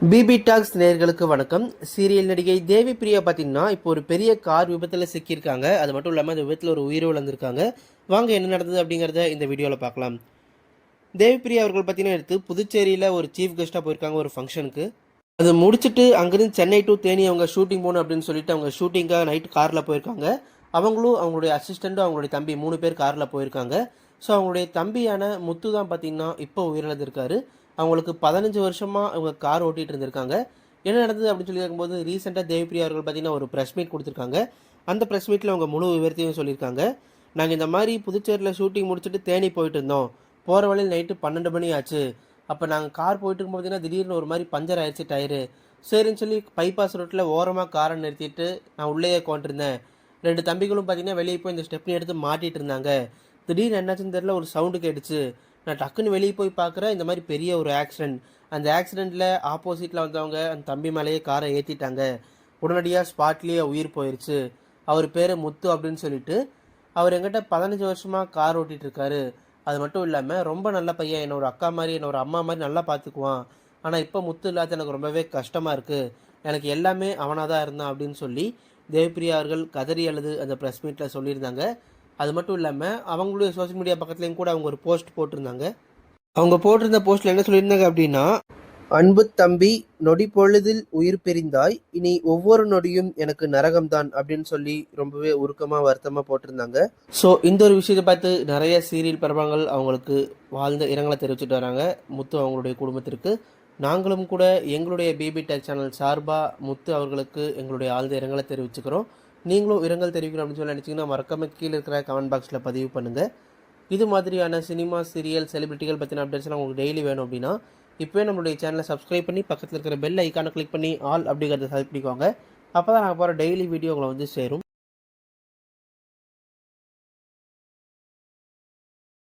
BP tax நேயர்களுக்கு வணக்கம். Serial நடிகை தேவி பிரியா பார்த்தீங்கன்னா இப்போ ஒரு பெரிய கார் விபத்தில் சிக்கியிருக்காங்க. அது மட்டும் இல்லாமல் அந்த விபத்தில் ஒரு உயிர் இழந்திருக்காங்க. வாங்க என்ன நடந்தது அப்படிங்கிறத இந்த வீடியோவில் பார்க்கலாம். தேவி பிரியா அவர்கள் பார்த்தீங்கன்னா எடுத்து புதுச்சேரியில் ஒரு சீஃப் கெஸ்ட்டாக போயிருக்காங்க ஒரு ஃபங்க்ஷனுக்கு. அது முடிச்சுட்டு அங்கேருந்து சென்னை டு தேனி அவங்க ஷூட்டிங் போகணும் அப்படின்னு சொல்லிட்டு அவங்க ஷூட்டிங்காக நைட்டு காரில் போயிருக்காங்க. அவங்களும் அவங்களுடைய அசிஸ்டண்ட்டும் அவங்களுடைய தம்பி 3 பேர் காரில் போயிருக்காங்க. ஸோ அவங்களுடைய தம்பியான முத்து தான் பார்த்தீங்கன்னா இப்போ உயிரிழந்திருக்காரு. அவங்களுக்கு 15 வருஷமாக அவங்க கார் ஓட்டிகிட்டு இருந்திருக்காங்க. என்ன நடந்தது அப்படின்னு சொல்லி கேட்கும்போது ரீசெண்டாக தேவிப்பிரியா அவர்கள் பார்த்தீங்கன்னா ஒரு ப்ரெஸ் மீட் கொடுத்துருக்காங்க. அந்த ப்ரெஸ் மீட்டில் அவங்க முழு விவரத்தையும் சொல்லியிருக்காங்க. நாங்கள் இந்த மாதிரி புதுச்சேரியில் ஷூட்டிங் முடிச்சுட்டு தேனி போயிட்டு இருந்தோம். போகிற வழியில் நைட்டு 12 மணி ஆச்சு. அப்போ நாங்கள் கார் போயிட்டு இருக்கும்போது பார்த்தீங்கன்னா திடீர்னு ஒரு மாதிரி பஞ்சர் ஆயிடுச்சு டயரு. சரின்னு சொல்லி பைபாஸ் ரோட்டில் ஓரமாக காரை நிறுத்திட்டு நான் உள்ளேயே உட்காந்துருந்தேன். 2 தம்பிகளும் பார்த்தீங்கன்னா வெளியே போய் இந்த ஸ்டெப்னி எடுத்து மாட்டிகிட்டு இருந்தாங்க. திடீர்னு என்னாச்சுன்னு தெரியல, ஒரு சவுண்டு கேட்டுச்சு. நான் டக்குன்னு வெளியே போய் பார்க்குறேன், இந்த மாதிரி பெரிய ஒரு ஆக்சிடெண்ட். அந்த ஆக்சிடெண்ட்டில் ஆப்போசிட்டில் வந்தவங்க அந்த தம்பி மேலேயே காரை ஏற்றிட்டாங்க. உடனடியாக ஸ்பாட்லேயே உயிர் போயிடுச்சு. அவர் பேர் முத்து அப்படின்னு சொல்லிட்டு அவர் எங்கிட்ட 15 வருஷமாக கார் ஓட்டிகிட்டு இருக்காரு. அது மட்டும் இல்லாமல் ரொம்ப நல்ல பையன், என்னை ஒரு அக்கா மாதிரி என்னை ஒரு அம்மா மாதிரி நல்லா பார்த்துக்குவான். ஆனால் இப்போ முத்து இல்லாத எனக்கு ரொம்பவே கஷ்டமாக இருக்குது. எனக்கு எல்லாமே அவனாக தான் இருந்தான் அப்படின்னு சொல்லி தேவப்பிரியா அவர்கள் கதறி அழுது அந்த ப்ரெஸ் மீட்டில் சொல்லியிருந்தாங்க. அது மட்டும் இல்லாமல் அவங்களுடைய சோஷியல் மீடியா பக்கத்துலேயும் கூட அவங்க ஒரு போஸ்ட் போட்டிருந்தாங்க. அவங்க போட்டிருந்த போஸ்ட்டில் என்ன சொல்லியிருந்தாங்க அப்படின்னா, அன்பு தம்பி, நொடி பொழுதில் உயிர் பிரிந்தாய், இனி ஒவ்வொரு நொடியும் எனக்கு நரகம்தான் அப்படின்னு சொல்லி ரொம்பவே உருக்கமாக வருத்தமாக போட்டிருந்தாங்க. ஸோ இந்த ஒரு விஷயத்தை பார்த்து நிறைய சீரியல் பிரபலங்கள் அவங்களுக்கு வாழ்ந்த இரங்கலை தெரிவிச்சுட்டு வராங்க முத்து அவங்களுடைய குடும்பத்திற்கு. நாங்களும் கூட எங்களுடைய பிபி டெக் சேனல் சார்பாக முத்து அவர்களுக்கு எங்களுடைய ஆழ்ந்த இரங்கலை தெரிவிச்சுக்கிறோம். நீங்களும் இரங்கல் தெரிவிக்கணும் அப்படின்னு சொல்லி நினச்சிங்கன்னா மறக்காமல் கீழே இருக்கிற கமெண்ட் பாக்ஸில் பதிவு பண்ணுங்கள். இது மாதிரியான சினிமா, சீரியல், செலிபிரிட்டிகள் பற்றின அப்டேட்ஸ்லாம் உங்களுக்கு டெய்லி வேணும் அப்படின்னா இப்போவே நம்மளுடைய சேனலை சப்ஸ்கிரைப் பண்ணி பக்கத்தில் இருக்கிற பெல் ஐக்கானை கிளிக் பண்ணி ஆல் அப்படிங்கிறத செலக்ட் பண்ணிக்கோங்க. அப்போ தான் நாங்கள் போகிற டெய்லி வீடியோ உங்களை வந்து சேரும்.